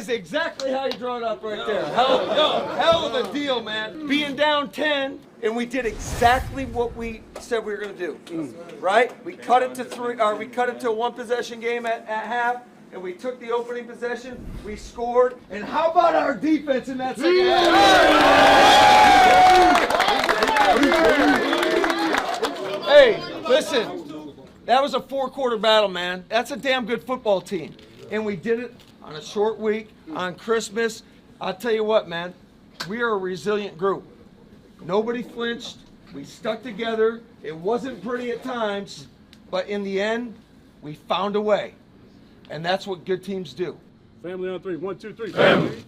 is exactly how you draw it up right there. Hell of a deal, man. Being down 10, and we did exactly what we said we were going to do. Right? We cut it to we cut it to a one-possession game at half, and we took the opening possession. We scored. And how about our defense in that second half? Hey, listen. That was a 4-quarter battle, man. That's a damn good football team. And we did it on a short week, on Christmas. I'll tell you what, man. We are a resilient group. Nobody flinched. We stuck together. It wasn't pretty at times, but in the end, we found a way. And that's what good teams do. Family on 3. 1, 2, 3. Family.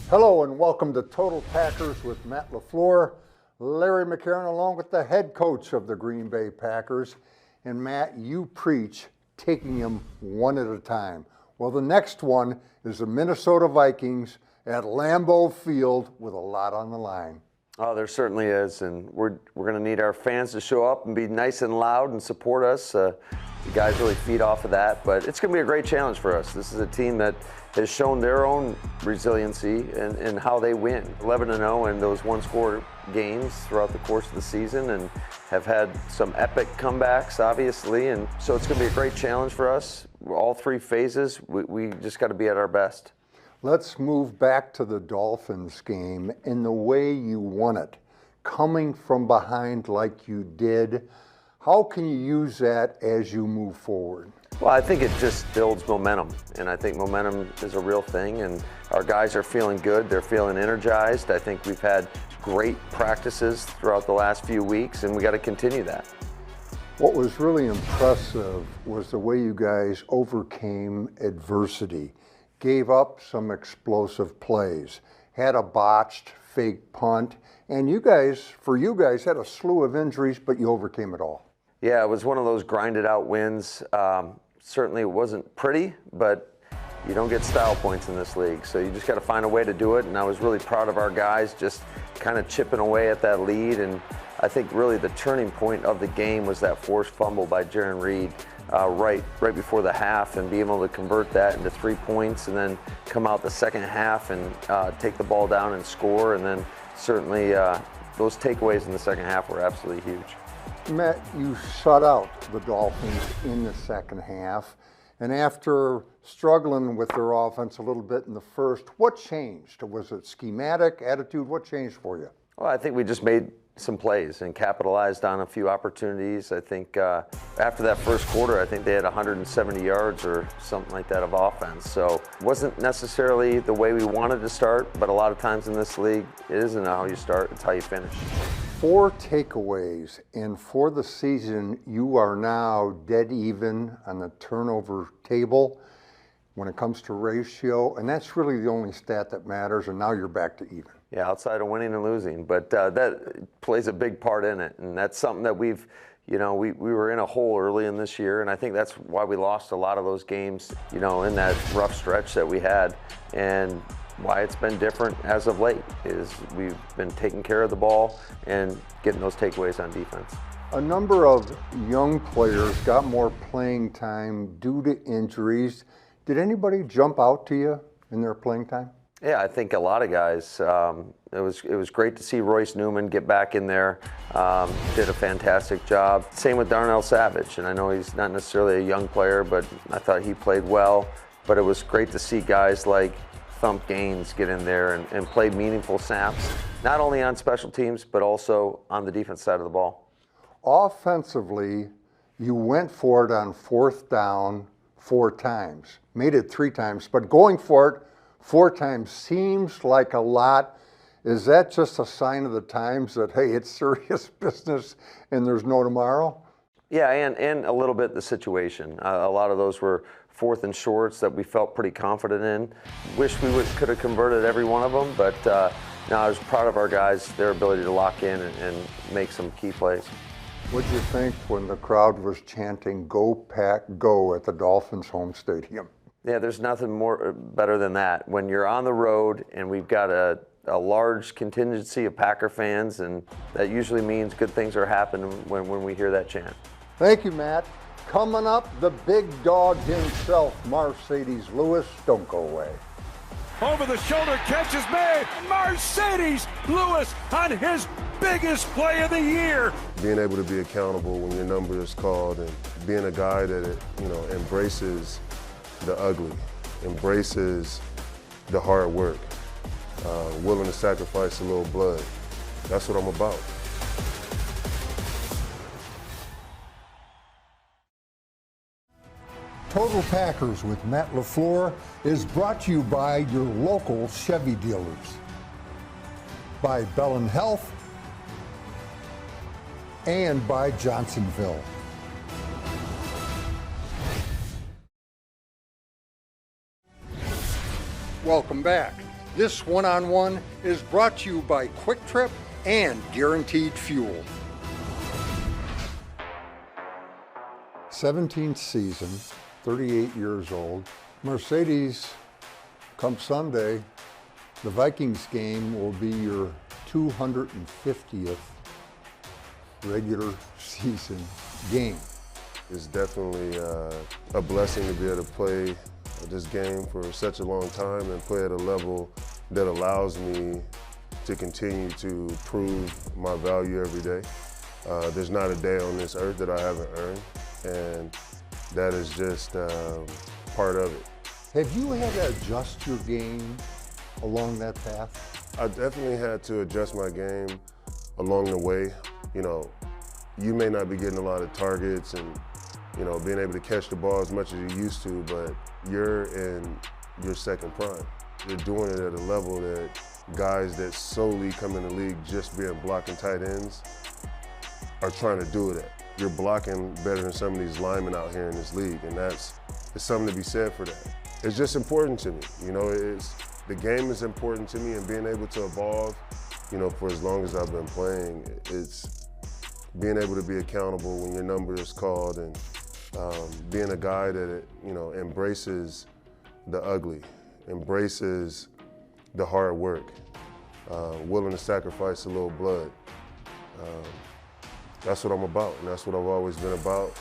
Hello and welcome to Total Packers with Matt LaFleur, Larry McCarren, along with the head coach of the Green Bay Packers. And Matt, you preach taking them one at a time. Well, the next one is the Minnesota Vikings at Lambeau Field with a lot on the line. Oh, there certainly is, and we're going to need our fans to show up and be nice and loud and support us. The guys really feed off of that, but it's going to be a great challenge for us. This is a team that has shown their own resiliency and how they win. 11-0 in those one-score games throughout the course of the season, and have had some epic comebacks, obviously, and so it's going to be a great challenge for us. All three phases, we just got to be at our best. Let's move back to the Dolphins game and the way you won it. Coming from behind like you did, how can you use that as you move forward? Well, I think it just builds momentum, and I think momentum is a real thing, and our guys are feeling good. They're feeling energized. I think we've had great practices throughout the last few weeks, and we got to continue that. What was really impressive was the way you guys overcame adversity, gave up some explosive plays, had a botched fake punt, and you guys had a slew of injuries, but you overcame it all. Yeah, it was one of those grinded out wins. Certainly it wasn't pretty, but you don't get style points in this league. So you just got to find a way to do it. And I was really proud of our guys just kind of chipping away at that lead. And I think really the turning point of the game was that forced fumble by Jarran Reed right before the half, and be able to convert that into 3 points and then come out the second half and take the ball down and score. And then certainly those takeaways in the second half were absolutely huge. Matt, you shut out the Dolphins in the second half, and after struggling with their offense a little bit in the first, what changed? Was it schematic, attitude? What changed for you? Well, I think we just made some plays and capitalized on a few opportunities. I think after that first quarter, I think they had 170 yards or something like that of offense. So it wasn't necessarily the way we wanted to start, but a lot of times in this league, it isn't how you start, it's how you finish. 4 takeaways, and for the season, you are now dead even on the turnover table when it comes to ratio, and that's really the only stat that matters, and now you're back to even. Yeah, outside of winning and losing, but that plays a big part in it, and that's something that we were in a hole early in this year, and I think that's why we lost a lot of those games, in that rough stretch that we had, and why it's been different as of late is we've been taking care of the ball and getting those takeaways on defense. A number of young players got more playing time due to injuries. Did anybody jump out to you in their playing time? Yeah, I think a lot of guys. It was great to see Royce Newman get back in there. Did a fantastic job. Same with Darnell Savage, and I know he's not necessarily a young player, but I thought he played well. But it was great to see guys like Thump Gaines get in there and play meaningful snaps, not only on special teams, but also on the defense side of the ball. Offensively, you went for it on 4th down 4 times, made it 3 times, but going for it 4 times seems like a lot. Is that just a sign of the times that, hey, it's serious business and there's no tomorrow? Yeah, and a little bit the situation. A lot of those were 4th and shorts that we felt pretty confident in. Wish we could have converted every one of them, but no, I was proud of our guys, their ability to lock in and make some key plays. What'd you think when the crowd was chanting "Go Pack, Go" at the Dolphins' home stadium? Yeah, there's nothing more better than that. When you're on the road and we've got a large contingency of Packer fans, and that usually means good things are happening when we hear that chant. Thank you, Matt. Coming up, the big dog himself, Marcedes Lewis. Don't go away. Over the shoulder catch is made. Marcedes Lewis on his biggest play of the year. Being able to be accountable when your number is called, and being a guy that embraces the ugly, embraces the hard work, willing to sacrifice a little blood. That's what I'm about. Total Packers with Matt LaFleur is brought to you by your local Chevy dealers, by Bell & Health, and by Johnsonville. Welcome back. This one-on-one is brought to you by Quick Trip and Guaranteed Fuel. 17th season, 38 years old. Marcedes, come Sunday, the Vikings game will be your 250th regular season game. It's definitely a blessing to be able to play this game for such a long time and play at a level that allows me to continue to prove my value every day. There's not a day on this earth that I haven't earned, and that is just part of it. Have you had to adjust your game along that path? I definitely had to adjust my game along the way. You may not be getting a lot of targets and being able to catch the ball as much as you used to, but you're in your second prime. You're doing it at a level that guys that solely come in the league just being blocking tight ends are trying to do it at. You're blocking better than some of these linemen out here in this league, and it's something to be said for that. It's just important to me. The game is important to me, and being able to evolve, for as long as I've been playing, it's being able to be accountable when your number is called, and being a guy that embraces the ugly, embraces the hard work, willing to sacrifice a little blood. That's what I'm about, and that's what I've always been about.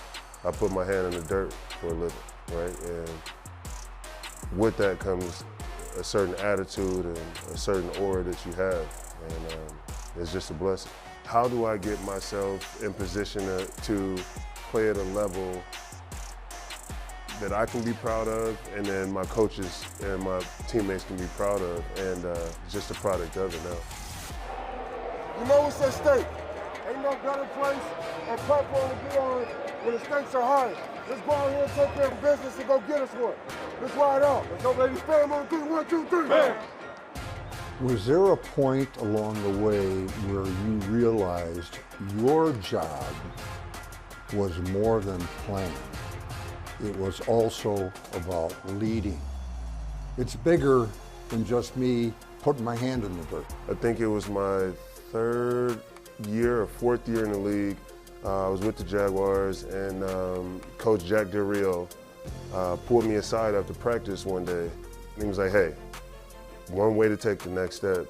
I put my hand in the dirt for a living, right? And with that comes a certain attitude and a certain aura that you have, and it's just a blessing. How do I get myself in position to play at a level that I can be proud of, and then my coaches and my teammates can be proud of, and just a product of it now. You know what's at stake? Ain't no better place or platform to be on when the stakes are high. Let's go out here and take care of business and go get us one. Let's ride out. Let's go, ladies. Bam on 3, 1, 2, 3. Bam. Was there a point along the way where you realized your job was more than playing? It was also about leading. It's bigger than just me putting my hand in the dirt. I think it was my third year or fourth year in the league. I was with the Jaguars, and Coach Jack Del Rio pulled me aside after practice one day, and he was like, hey, one way to take the next step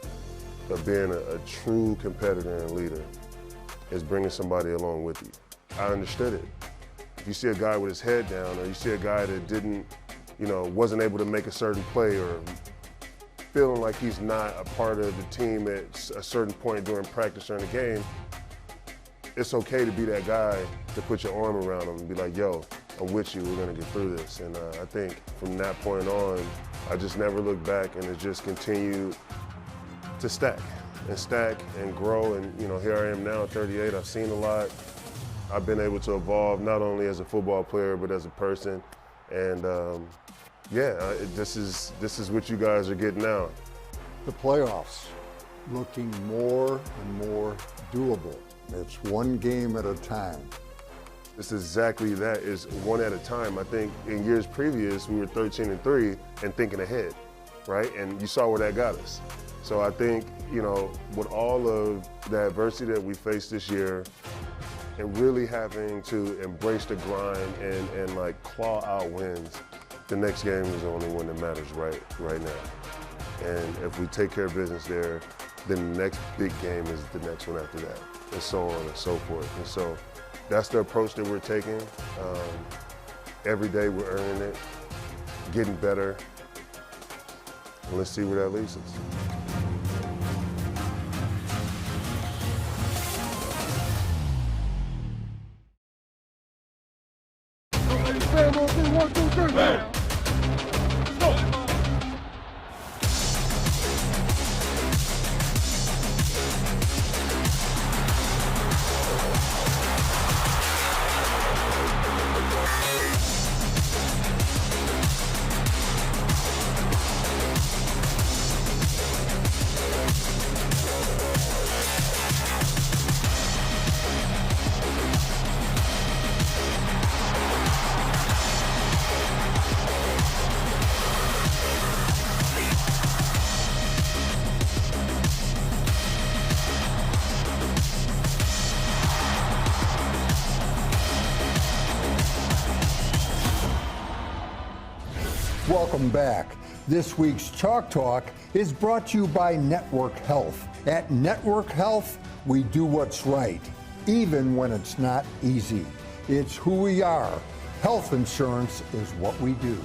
of being a true competitor and leader is bringing somebody along with you. I understood it. If you see a guy with his head down, or you see a guy that wasn't able to make a certain play, or feeling like he's not a part of the team at a certain point during practice or in the game, it's okay to be that guy to put your arm around him and be like, yo, I'm with you, we're gonna get through this. And I think from that point on, I just never looked back, and it just continued to stack and grow. And here I am now at 38, I've seen a lot. I've been able to evolve not only as a football player, but as a person. And this is what you guys are getting now. The playoffs looking more and more doable. It's one game at a time. It's exactly that, is one at a time. I think in years previous, we were 13-3 and thinking ahead, right? And you saw where that got us. So I think, with all of the adversity that we faced this year, and really having to embrace the grind and like claw out wins, the next game is the only one that matters right now. And if we take care of business there, then the next big game is the next one after that, and so on and so forth. And so that's the approach that we're taking. Every day we're earning it, getting better, and let's see where that leads us. Bam on three, 1, 2, 3. Bam. Welcome back. This week's Chalk Talk is brought to you by Network Health. At Network Health, we do what's right, even when it's not easy. It's who we are. Health insurance is what we do.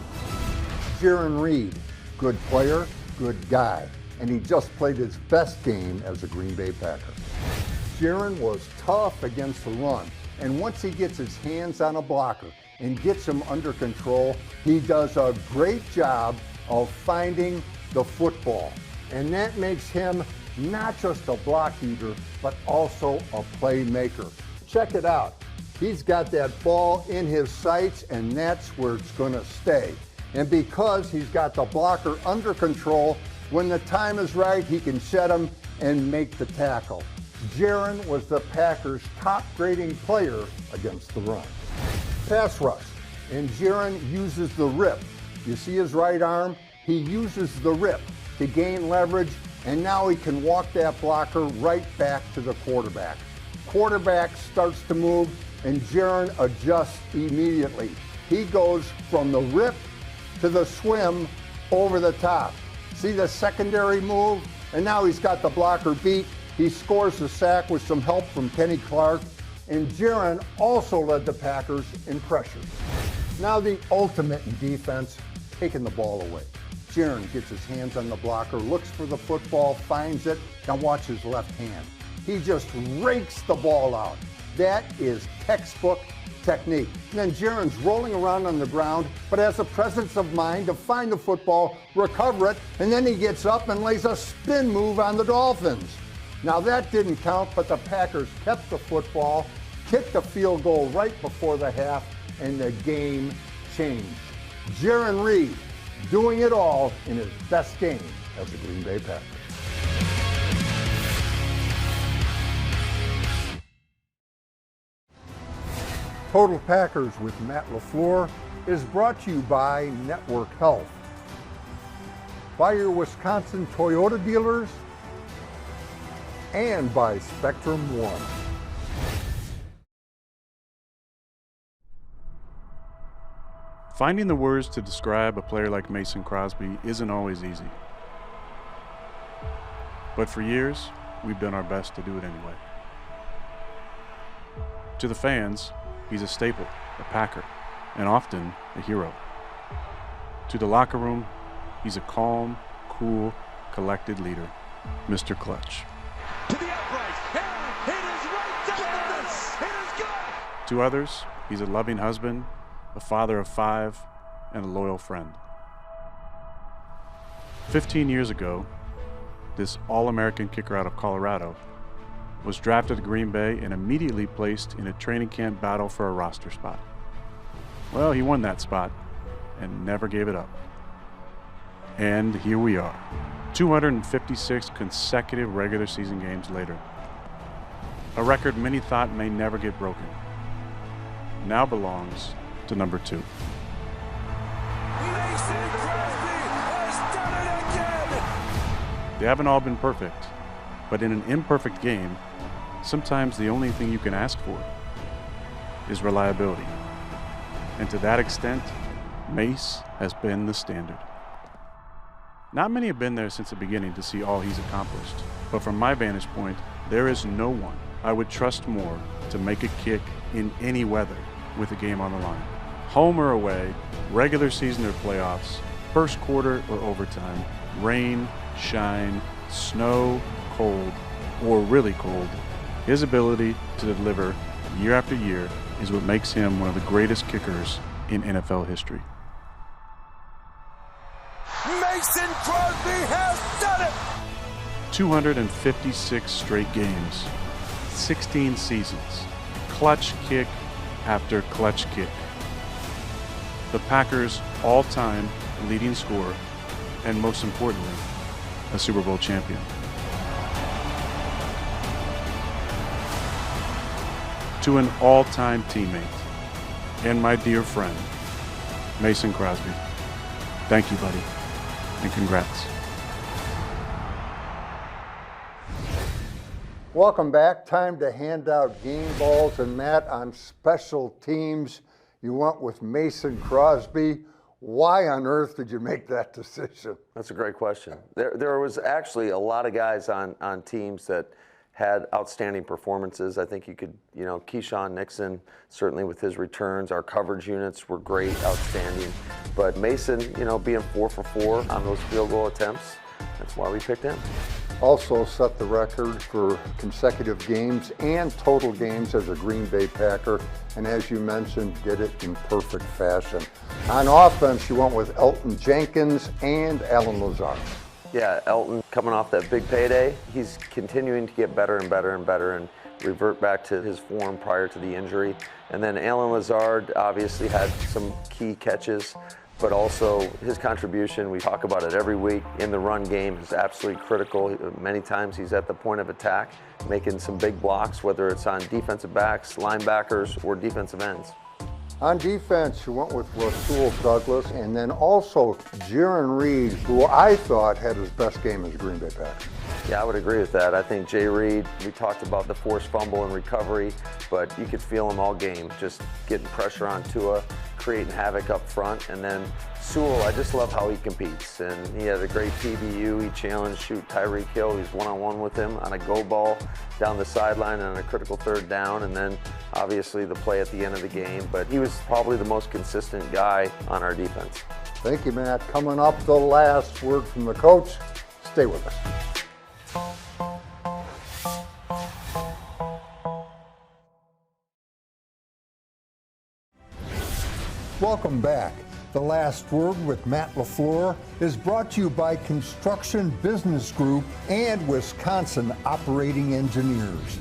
Jarran Reed, good player, good guy, and he just played his best game as a Green Bay Packer. Jarran was tough against the run, and once he gets his hands on a blocker and gets him under control, he does a great job of finding the football. And that makes him not just a block eater, but also a playmaker. Check it out. He's got that ball in his sights, and that's where it's gonna stay. And because he's got the blocker under control, when the time is right, he can set him and make the tackle. Jarran was the Packers' top grading player against the run. Pass rush, and Jarran uses the rip. You see his right arm? He uses the rip to gain leverage, and now he can walk that blocker right back to the quarterback. Quarterback starts to move, and Jarran adjusts immediately. He goes from the rip to the swim over the top. See the secondary move? And now he's got the blocker beat. He scores the sack with some help from Kenny Clark. And Jarran also led the Packers in pressure. Now the ultimate in defense, taking the ball away. Jarran gets his hands on the blocker, looks for the football, finds it, now watch his left hand. He just rakes the ball out. That is textbook technique. And then Jarran's rolling around on the ground, but has the presence of mind to find the football, recover it, and then he gets up and lays a spin move on the Dolphins. Now that didn't count, but the Packers kept the football, kicked a field goal right before the half, and the game changed. Jarran Reed doing it all in his best game as a Green Bay Packer. Total Packers with Matt LaFleur is brought to you by Network Health, by your Wisconsin Toyota dealers, and by Spectrum One. Finding the words to describe a player like Mason Crosby isn't always easy. But for years, we've done our best to do it anyway. To the fans, he's a staple, a Packer, and often a hero. To the locker room, he's a calm, cool, collected leader, Mr. Clutch. To the upright, and it is right down the middle. It is good. To others, he's a loving husband, a father of 5, and a loyal friend. 15 years ago, this All-American kicker out of Colorado was drafted to Green Bay and immediately placed in a training camp battle for a roster spot. Well, he won that spot and never gave it up. And here we are, 256 consecutive regular season games later. A record many thought may never get broken. Now belongs to number 2. Mason Crosby has done it again. They haven't all been perfect, but in an imperfect game, sometimes the only thing you can ask for is reliability. And to that extent, Mace has been the standard. Not many have been there since the beginning to see all he's accomplished, but from my vantage point, there is no one I would trust more to make a kick in any weather with a game on the line. Home or away, regular season or playoffs, first quarter or overtime, rain, shine, snow, cold, or really cold, his ability to deliver year after year is what makes him one of the greatest kickers in NFL history. Mason Crosby has done it! 256 straight games, 16 seasons, clutch kick after clutch kick. The Packers' all-time leading scorer, and most importantly, a Super Bowl champion. To an all-time teammate and my dear friend, Mason Crosby. Thank you, buddy, and congrats. Welcome back. Time to hand out game balls. And Matt, on special teams, you went with Mason Crosby. Why on earth did you make that decision? That's a great question. There was actually a lot of guys on teams that had outstanding performances. I think you could, Keyshawn Nixon, certainly with his returns. Our coverage units were great, outstanding. But Mason, being 4 for 4 on those field goal attempts, that's why we picked him. Also set the record for consecutive games and total games as a Green Bay Packer. And as you mentioned, did it in perfect fashion. On offense, you went with Elgton Jenkins and Allen Lazard. Yeah, Elgton coming off that big payday, he's continuing to get better and better and better and revert back to his form prior to the injury. And then Allen Lazard obviously had some key catches, but also his contribution, we talk about it every week, in the run game is absolutely critical. Many times he's at the point of attack, making some big blocks, whether it's on defensive backs, linebackers, or defensive ends. On defense, you went with Rasul Douglas and then also Jarran Reed, who I thought had his best game as a Green Bay Packer. Yeah, I would agree with that. I think Jay Reed, we talked about the forced fumble and recovery, but you could feel him all game, just getting pressure on Tua, creating havoc up front. And then Sewell, I just love how he competes. And he had a great PBU. He challenged Tyreek Hill. He was one-on-one with him on a go ball down the sideline and on a critical third down. And then obviously the play at the end of the game. But he was probably the most consistent guy on our defense. Thank you, Matt. Coming up, the last word from the coach. Stay with us. Welcome back. The Last Word with Matt LaFleur is brought to you by Construction Business Group and Wisconsin Operating Engineers.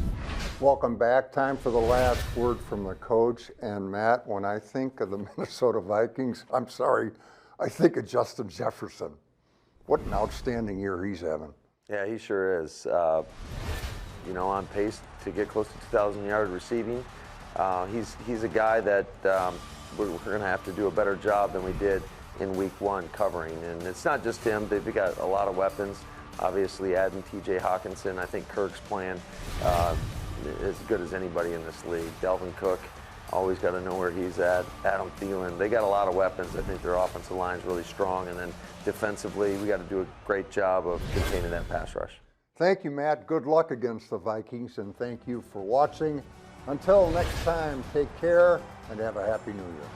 Welcome back. Time for the last word from the coach. And Matt, when I think of the Minnesota Vikings, I think of Justin Jefferson. What an outstanding year he's having. Yeah, he sure is. On pace to get close to 2,000 yards receiving. He's a guy that we're going to have to do a better job than we did in week 1 covering. And it's not just him. They've got a lot of weapons. Obviously, adding T.J. Hawkinson. I think Kirk's playing as good as anybody in this league. Dalvin Cook, always got to know where he's at. Adam Thielen. They got a lot of weapons. I think their offensive line is really strong. And then defensively, we got to do a great job of containing that pass rush. Thank you, Matt. Good luck against the Vikings, and thank you for watching. Until next time, take care and have a Happy New Year.